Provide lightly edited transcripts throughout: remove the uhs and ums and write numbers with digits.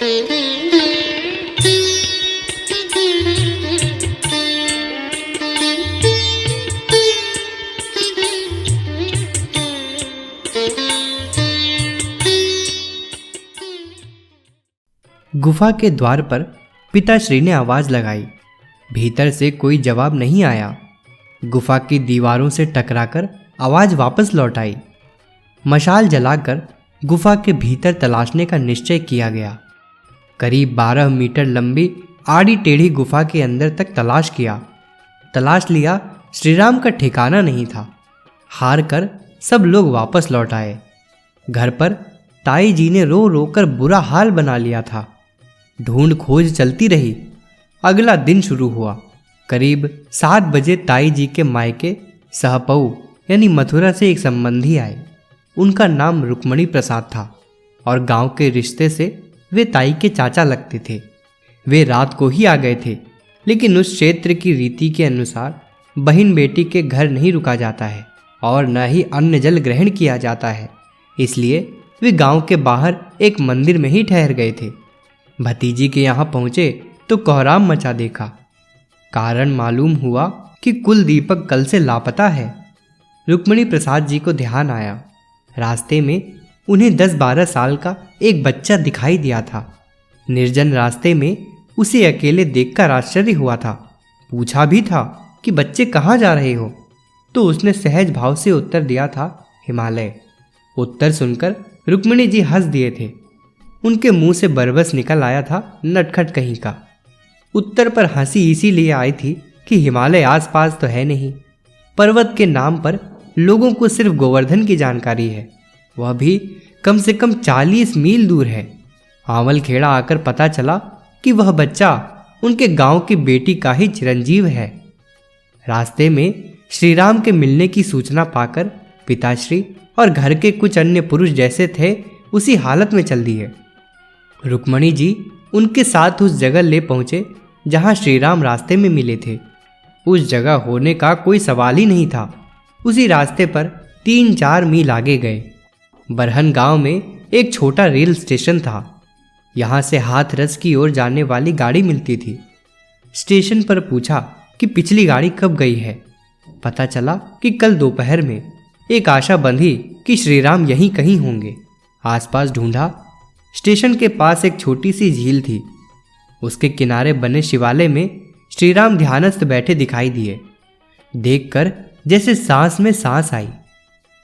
गुफा के द्वार पर पिताश्री ने आवाज लगाई। भीतर से कोई जवाब नहीं आया। गुफा की दीवारों से टकराकर आवाज वापस लौट आई। मशाल जलाकर गुफा के भीतर तलाशने का निश्चय किया गया। करीब 12 मीटर लंबी आड़ी टेढ़ी गुफा के अंदर तक तलाश लिया। श्रीराम का ठिकाना नहीं था। हार कर सब लोग वापस लौट आए। घर पर ताई जी ने रो रो कर बुरा हाल बना लिया था। ढूंढ खोज चलती रही। अगला दिन शुरू हुआ। करीब 7 बजे ताई जी के मायके सहपऊ यानी मथुरा से एक संबंधी आए। उनका नाम रुक्मणी प्रसाद था और गांव के रिश्ते से वे ताई के चाचा लगते थे। वे रात को ही आ गए थे, लेकिन उस क्षेत्र की रीति के अनुसार बहन बेटी के घर नहीं रुका जाता है और न ही अन्न जल ग्रहण किया जाता है। इसलिए वे गांव के बाहर एक मंदिर में ही ठहर गए थे। भतीजी के यहाँ पहुंचे तो कोहराम मचा देखा। कारण मालूम हुआ कि कुल दीपक कल से लापता है। रुक्मणी प्रसाद जी को ध्यान आया। रास्ते में उन्हें 10-12 साल का एक बच्चा दिखाई दिया था। निर्जन रास्ते में उसे अकेले देखकर आश्चर्य हुआ था। पूछा भी था कि बच्चे कहाँ जा रहे हो, तो उसने सहज भाव से उत्तर दिया था, हिमालय। उत्तर सुनकर रुक्मणी जी हंस दिए थे। उनके मुंह से बरबस निकल आया था, नटखट कहीं का। उत्तर पर हंसी इसीलिए आई थी कि हिमालय आसपास तो है नहीं। पर्वत के नाम पर लोगों को सिर्फ गोवर्धन की जानकारी है, वह भी कम से कम 40 मील दूर है। आंवल खेड़ा आकर पता चला कि वह बच्चा उनके गांव की बेटी का ही चिरंजीव है। रास्ते में श्रीराम के मिलने की सूचना पाकर पिताश्री और घर के कुछ अन्य पुरुष जैसे थे उसी हालत में चल दिए। रुक्मणी जी उनके साथ उस जगह ले पहुंचे जहां श्रीराम रास्ते में मिले थे। उस जगह होने का कोई सवाल ही नहीं था। उसी रास्ते पर 3-4 मील आगे गए। बरहन गांव में एक छोटा रेल स्टेशन था। यहां से हाथरस की ओर जाने वाली गाड़ी मिलती थी। स्टेशन पर पूछा कि पिछली गाड़ी कब गई है। पता चला कि कल दोपहर में। एक आशा बंधी कि श्रीराम यहीं कहीं होंगे। आसपास ढूंढा। स्टेशन के पास एक छोटी सी झील थी। उसके किनारे बने शिवालय में श्रीराम ध्यानस्थ बैठे दिखाई दिए। देखकर जैसे सांस में सांस आई।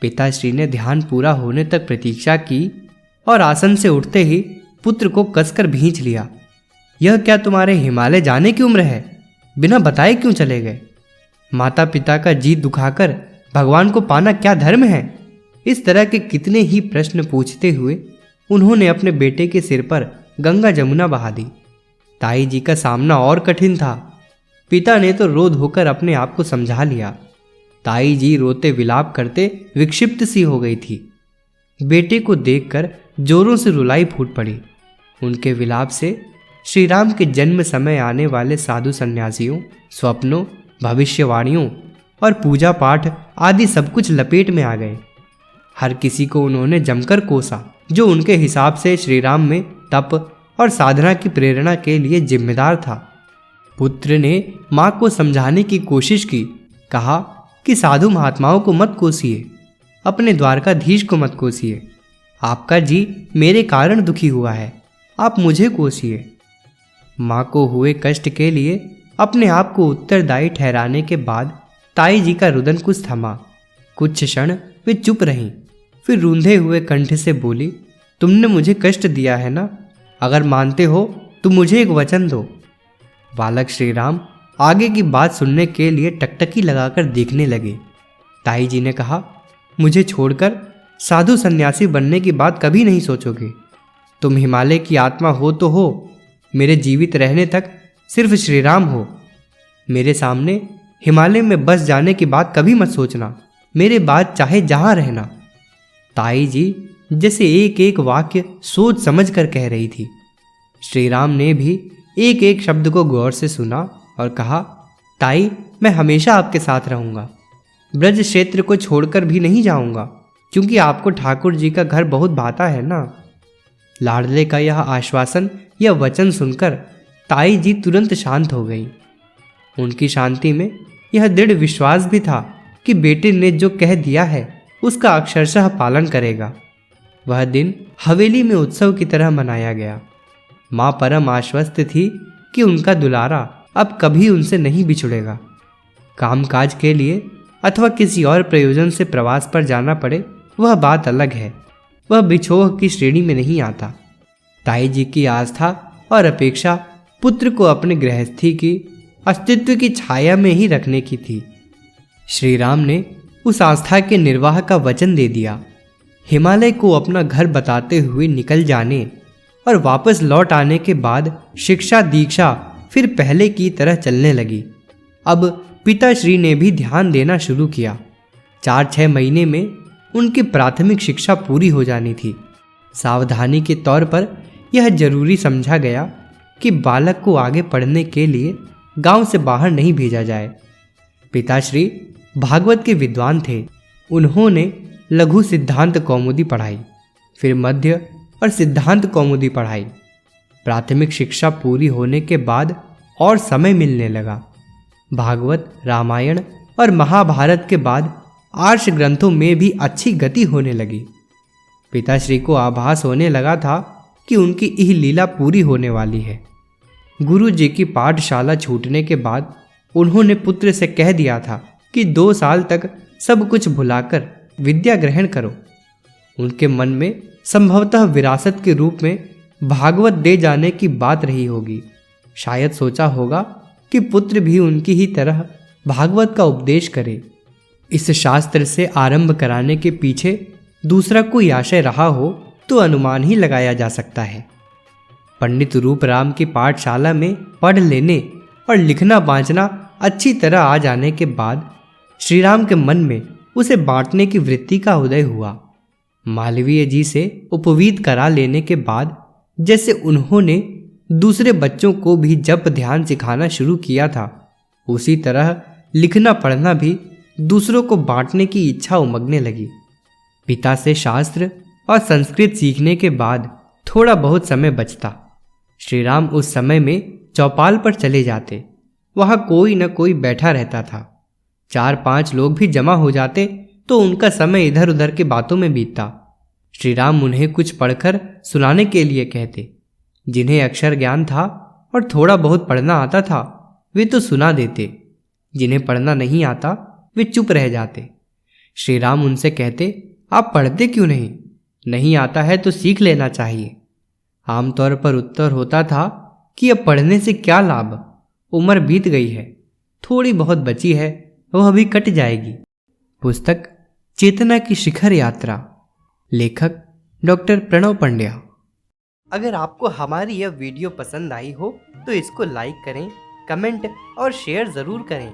पिताश्री ने ध्यान पूरा होने तक प्रतीक्षा की और आसन से उठते ही पुत्र को कसकर भींच लिया। यह क्या तुम्हारे हिमालय जाने की उम्र है? बिना बताए क्यों चले गए? माता पिता का जी दुखाकर भगवान को पाना क्या धर्म है? इस तरह के कितने ही प्रश्न पूछते हुए उन्होंने अपने बेटे के सिर पर गंगा जमुना बहा दी। ताई जी का सामना और कठिन था। पिता ने तो रो धोकर अपने आप को समझा लिया। ताई जी रोते विलाप करते विक्षिप्त सी हो गई थी। बेटे को देखकर जोरों से रुलाई फूट पड़ी। उनके विलाप से श्रीराम के जन्म समय आने वाले साधु सन्यासियों, स्वप्नों, भविष्यवाणियों और पूजा पाठ आदि सब कुछ लपेट में आ गए। हर किसी को उन्होंने जमकर कोसा, जो उनके हिसाब से श्रीराम में तप और साधना की प्रेरणा के लिए जिम्मेदार था। पुत्र ने माँ को समझाने की कोशिश की। कहा कि साधु महात्माओं को मत कोसिए, अपने द्वारकाधीश को मत कोसिए। आपका जी मेरे कारण दुखी हुआ है, आप मुझे कोसिए। माँ को हुए कष्ट के लिए अपने आप को उत्तरदायी ठहराने के बाद ताई जी का रुदन कुछ थमा। कुछ क्षण वे चुप रहीं, फिर रूंधे हुए कंठ से बोली, तुमने मुझे कष्ट दिया है ना? अगर मानते हो तो मुझे एक वचन दो। बालक श्रीराम आगे की बात सुनने के लिए टकटकी लगाकर देखने लगे। ताई जी ने कहा, मुझे छोड़कर साधु सन्यासी बनने की बात कभी नहीं सोचोगे। तुम हिमालय की आत्मा हो तो हो, मेरे जीवित रहने तक सिर्फ श्रीराम हो। मेरे सामने हिमालय में बस जाने की बात कभी मत सोचना, मेरे बाद चाहे जहाँ रहना। ताई जी जैसे एक एक वाक्य सोच समझ कर कह रही थी। श्रीराम ने भी एक एक शब्द को गौर से सुना और कहा, ताई मैं हमेशा आपके साथ रहूँगा, ब्रज क्षेत्र को छोड़कर भी नहीं जाऊँगा, क्योंकि आपको ठाकुर जी का घर बहुत भाता है ना। लाडले का यह आश्वासन यह वचन सुनकर ताई जी तुरंत शांत हो गई। उनकी शांति में यह दृढ़ विश्वास भी था कि बेटे ने जो कह दिया है उसका अक्षरशः पालन करेगा। वह दिन हवेली में उत्सव की तरह मनाया गया। माँ परम आश्वस्त थी कि उनका दुलारा अब कभी उनसे नहीं बिछुड़ेगा। कामकाज के लिए अथवा किसी और प्रयोजन से प्रवास पर जाना पड़े वह बात अलग है, वह बिछोह की श्रेणी में नहीं आता। ताई जी की आस्था और अपेक्षा पुत्र को अपने गृहस्थी की अस्तित्व की छाया में ही रखने की थी। श्री राम ने उस आस्था के निर्वाह का वचन दे दिया। हिमालय को अपना घर बताते हुए निकल जाने और वापस लौट आने के बाद शिक्षा दीक्षा फिर पहले की तरह चलने लगी। अब पिताश्री ने भी ध्यान देना शुरू किया। 4-6 महीने में उनकी प्राथमिक शिक्षा पूरी हो जानी थी। सावधानी के तौर पर यह जरूरी समझा गया कि बालक को आगे पढ़ने के लिए गांव से बाहर नहीं भेजा जाए। पिताश्री भागवत के विद्वान थे। उन्होंने लघु सिद्धांत कौमुदी पढ़ाई, फिर मध्य और सिद्धांत कौमुदी पढ़ाई। प्राथमिक शिक्षा पूरी होने के बाद और समय मिलने लगा। भागवत, रामायण और महाभारत के बाद आर्ष ग्रंथों में भी अच्छी गति होने लगी। पिताश्री को आभास होने लगा था कि उनकी यह लीला पूरी होने वाली है। गुरु जी की पाठशाला छूटने के बाद उन्होंने पुत्र से कह दिया था कि 2 साल तक सब कुछ भुलाकर विद्या ग्रहण करो। उनके मन में संभवतः विरासत के रूप में भागवत दे जाने की बात रही होगी। शायद सोचा होगा कि पुत्र भी उनकी ही तरह भागवत का उपदेश करे। इस शास्त्र से आरंभ कराने के पीछे दूसरा कोई आशय रहा हो तो अनुमान ही लगाया जा सकता है। पंडित रूपराम की पाठशाला में पढ़ लेने और लिखना बांचना अच्छी तरह आ जाने के बाद श्रीराम के मन में उसे बांटने की वृत्ति का उदय हुआ। मालवीय जी से उपवीत करा लेने के बाद जैसे उन्होंने दूसरे बच्चों को भी जप ध्यान सिखाना शुरू किया था, उसी तरह लिखना पढ़ना भी दूसरों को बांटने की इच्छा उमगने लगी। पिता से शास्त्र और संस्कृत सीखने के बाद थोड़ा बहुत समय बचता। श्रीराम उस समय में चौपाल पर चले जाते। वहां कोई न कोई बैठा रहता था। 4-5 लोग भी जमा हो जाते तो उनका समय इधर उधर की बातों में बीतता। श्रीराम उन्हें कुछ पढ़कर सुनाने के लिए कहते। जिन्हें अक्षर ज्ञान था और थोड़ा बहुत पढ़ना आता था वे तो सुना देते, जिन्हें पढ़ना नहीं आता वे चुप रह जाते। श्रीराम उनसे कहते, आप पढ़ते क्यों नहीं? नहीं आता है तो सीख लेना चाहिए। आमतौर पर उत्तर होता था कि अब पढ़ने से क्या लाभ, उम्र बीत गई है, थोड़ी बहुत बची है वह भी कट जाएगी। पुस्तक चेतना की शिखर यात्रा, लेखक डॉक्टर प्रणव पंड्या। अगर आपको हमारी यह वीडियो पसंद आई हो तो इसको लाइक करें, कमेंट और शेयर ज़रूर करें।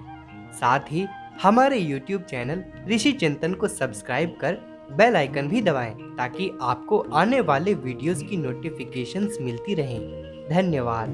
साथ ही हमारे YouTube चैनल ऋषि चिंतन को सब्सक्राइब कर बेल आइकन भी दबाएं ताकि आपको आने वाले वीडियोस की नोटिफिकेशंस मिलती रहें। धन्यवाद।